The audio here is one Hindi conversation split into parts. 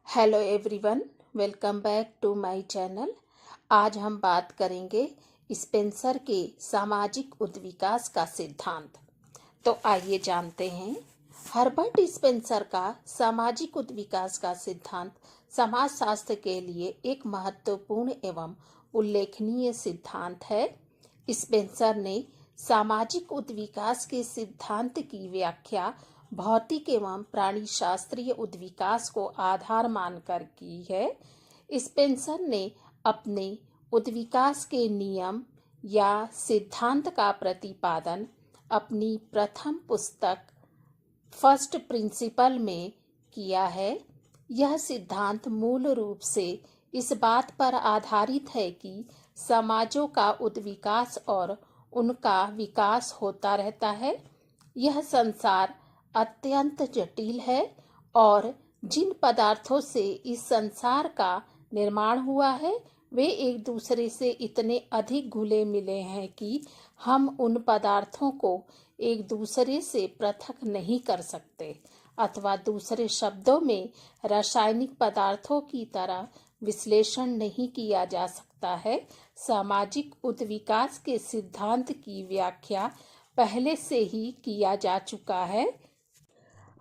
Hello everyone, welcome back to my channel. आज हम बात करेंगे स्पेंसर के सामाजिक उद्विकास का सिद्धांत। तो आइए जानते हैं। हर्बर्ट स्पेंसर का सामाजिक उद्विकास का सिद्धांत समाजशास्त्र के लिए एक महत्वपूर्ण एवं उल्लेखनीय सिद्धांत है। स्पेंसर ने सामाजिक उद्विकास के सिद्धांत की व्याख्या भौतिक एवं प्राणी शास्त्रीय उद्विकास को आधार मानकर की है। स्पेंसर ने अपने उद्विकास के नियम या सिद्धांत का प्रतिपादन अपनी प्रथम पुस्तक फर्स्ट प्रिंसिपल में किया है। यह सिद्धांत मूल रूप से इस बात पर आधारित है कि समाजों का उद्विकास और उनका विकास होता रहता है। यह संसार अत्यंत जटिल है और जिन पदार्थों से इस संसार का निर्माण हुआ है वे एक दूसरे से इतने अधिक घुले मिले हैं कि हम उन पदार्थों को एक दूसरे से पृथक नहीं कर सकते, अथवा दूसरे शब्दों में रासायनिक पदार्थों की तरह विश्लेषण नहीं किया जा सकता है। सामाजिक उद्विकास के सिद्धांत की व्याख्या पहले से ही किया जा चुका है।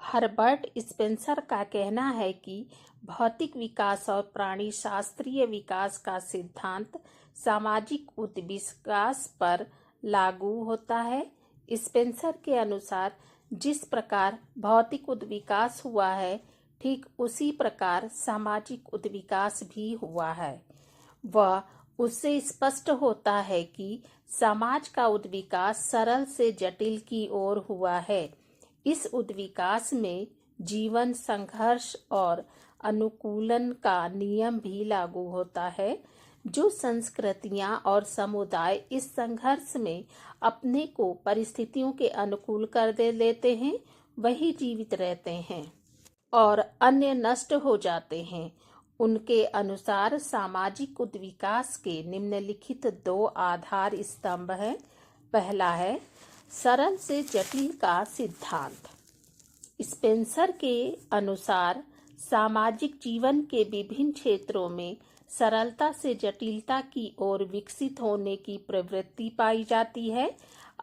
हर्बर्ट स्पेंसर का कहना है कि भौतिक विकास और प्राणी शास्त्रीय विकास का सिद्धांत सामाजिक उद्विकास पर लागू होता है। स्पेंसर के अनुसार जिस प्रकार भौतिक उद्विकास हुआ है, ठीक उसी प्रकार सामाजिक उद्विकास भी हुआ है। वह उससे स्पष्ट होता है कि समाज का उद्विकास सरल से जटिल की ओर हुआ है। इस उद्विकास में जीवन संघर्ष और अनुकूलन का नियम भी लागू होता है। जो संस्कृतियां और समुदाय इस संघर्ष में अपने को परिस्थितियों के अनुकूल कर दे लेते हैं, वही जीवित रहते हैं और अन्य नष्ट हो जाते हैं। उनके अनुसार सामाजिक उद्विकास के निम्नलिखित दो आधार स्तंभ हैं। पहला है सरल से जटिल का सिद्धांत। स्पेंसर के अनुसार सामाजिक जीवन के विभिन्न क्षेत्रों में सरलता से जटिलता की ओर विकसित होने की प्रवृत्ति पाई जाती है।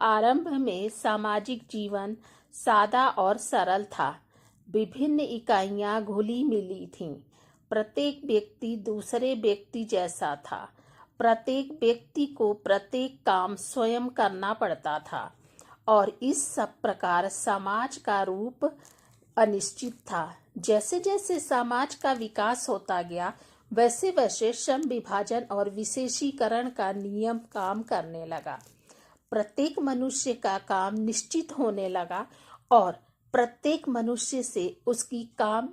आरंभ में सामाजिक जीवन सादा और सरल था। विभिन्न इकाइयां घुली मिली थीं। प्रत्येक व्यक्ति दूसरे व्यक्ति जैसा था। प्रत्येक व्यक्ति को प्रत्येक काम स्वयं करना पड़ता था और इस सब प्रकार समाज का रूप अनिश्चित था। जैसे जैसे समाज का विकास होता गया, वैसे वैसे श्रम विभाजन और विशेषीकरण का नियम काम करने लगा। प्रत्येक मनुष्य का काम निश्चित होने लगा और प्रत्येक मनुष्य से उसकी काम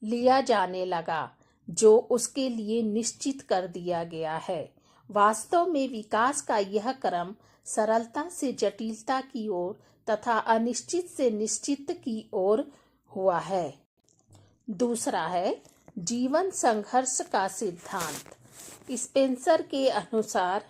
लिया जाने लगा जो उसके लिए निश्चित कर दिया गया है। वास्तव में विकास का यह क्रम सरलता से जटिलता की ओर तथा अनिश्चित से निश्चित की ओर हुआ है। दूसरा है जीवन संघर्ष का सिद्धांत। स्पेंसर के अनुसार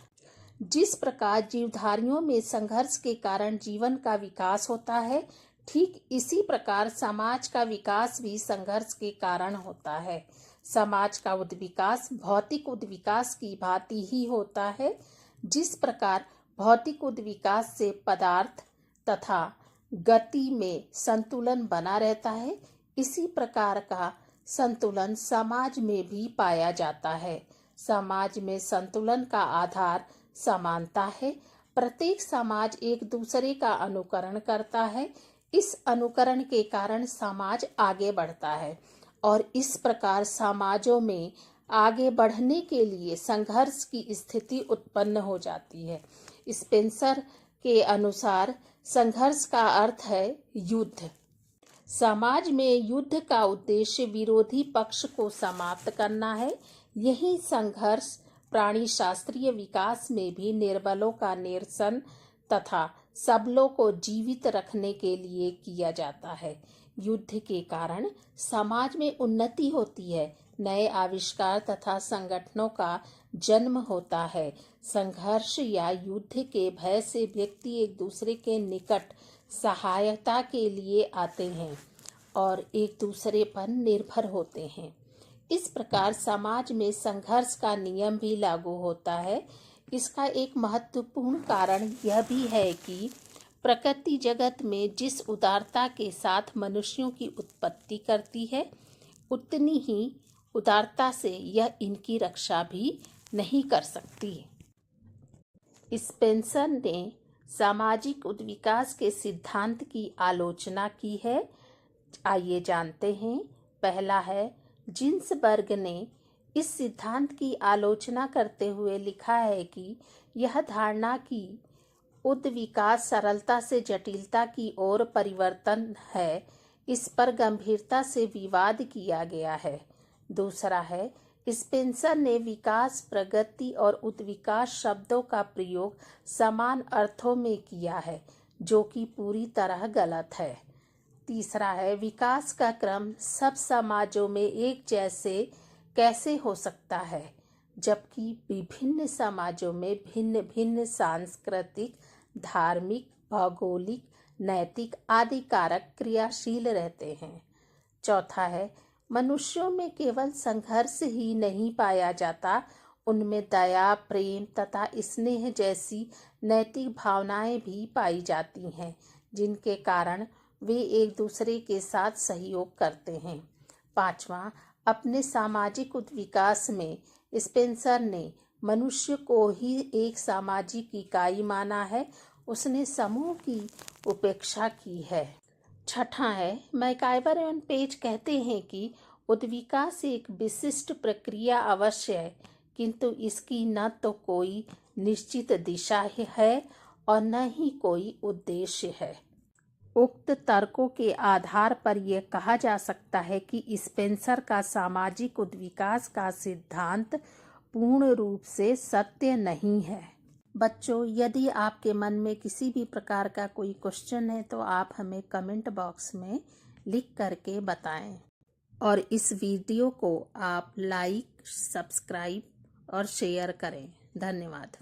जिस प्रकार जीवधारियों में संघर्ष के कारण जीवन का विकास होता है, ठीक इसी प्रकार समाज का विकास भी संघर्ष के कारण होता है। समाज का उद्विकास भौतिक उद्विकास की भांति ही होता है। जिस प्रकार भौतिक उद्विकास से पदार्थ तथा गति में संतुलन बना रहता है, इसी प्रकार का संतुलन समाज में भी पाया जाता है। समाज में संतुलन का आधार समानता है। प्रत्येक समाज एक दूसरे का अनुकरण करता है। इस अनुकरण के कारण समाज आगे बढ़ता है और इस प्रकार समाजों में आगे बढ़ने के लिए संघर्ष की स्थिति उत्पन्न हो जाती है। स्पेंसर के अनुसार संघर्ष का अर्थ है युद्ध। समाज में युद्ध का उद्देश्य विरोधी पक्ष को समाप्त करना है। यही संघर्ष प्राणी शास्त्रीय विकास में भी निर्बलों का निरसन तथा सबलों को जीवित रखने के लिए किया जाता है। युद्ध के कारण समाज में उन्नति होती है, नए आविष्कार तथा संगठनों का जन्म होता है। संघर्ष या युद्ध के भय से व्यक्ति एक दूसरे के निकट सहायता के लिए आते हैं और एक दूसरे पर निर्भर होते हैं। इस प्रकार समाज में संघर्ष का नियम भी लागू होता है। इसका एक महत्वपूर्ण कारण यह भी है कि प्रकृति जगत में जिस उदारता के साथ मनुष्यों की उत्पत्ति करती है, उतनी ही उदारता से यह इनकी रक्षा भी नहीं कर सकती। स्पेंसर ने सामाजिक उद्विकास के सिद्धांत की आलोचना की है। आइए जानते हैं। पहला है, जिन्सबर्ग ने इस सिद्धांत की आलोचना करते हुए लिखा है कि यह धारणा कि उद्विकास सरलता से जटिलता की ओर परिवर्तन है, इस पर गंभीरता से विवाद किया गया है। दूसरा है, स्पेंसर ने विकास, प्रगति और उद्विकास शब्दों का प्रयोग समान अर्थों में किया है, जो कि पूरी तरह गलत है। तीसरा है, विकास का क्रम सब समाजों में एक जैसे कैसे हो सकता है, जबकि विभिन्न समाजों में भिन्न भिन्न सांस्कृतिक, धार्मिक, भौगोलिक, नैतिक आदि कारक क्रियाशील रहते हैं। चौथा है, मनुष्यों में केवल संघर्ष ही नहीं पाया जाता, उनमें दया, प्रेम तथा स्नेह जैसी नैतिक भावनाएं भी पाई जाती हैं, जिनके कारण वे एक दूसरे के साथ सहयोग करते हैं। पांचवा, अपने सामाजिक उद्विकास में स्पेंसर ने मनुष्य को ही एक सामाजिक इकाई माना है, उसने समूह की उपेक्षा की है। छठा है, मैकाइवर एवं पेज कहते हैं कि उद्विकास एक विशिष्ट प्रक्रिया अवश्य है, किंतु इसकी न तो कोई निश्चित दिशा है और न ही कोई उद्देश्य है। उक्त तर्कों के आधार पर यह कहा जा सकता है कि स्पेंसर का सामाजिक उद्विकास का सिद्धांत पूर्ण रूप से सत्य नहीं है। बच्चों, यदि आपके मन में किसी भी प्रकार का कोई क्वेश्चन है तो आप हमें कमेंट बॉक्स में लिख करके बताएं और इस वीडियो को आप लाइक, सब्सक्राइब और शेयर करें। धन्यवाद।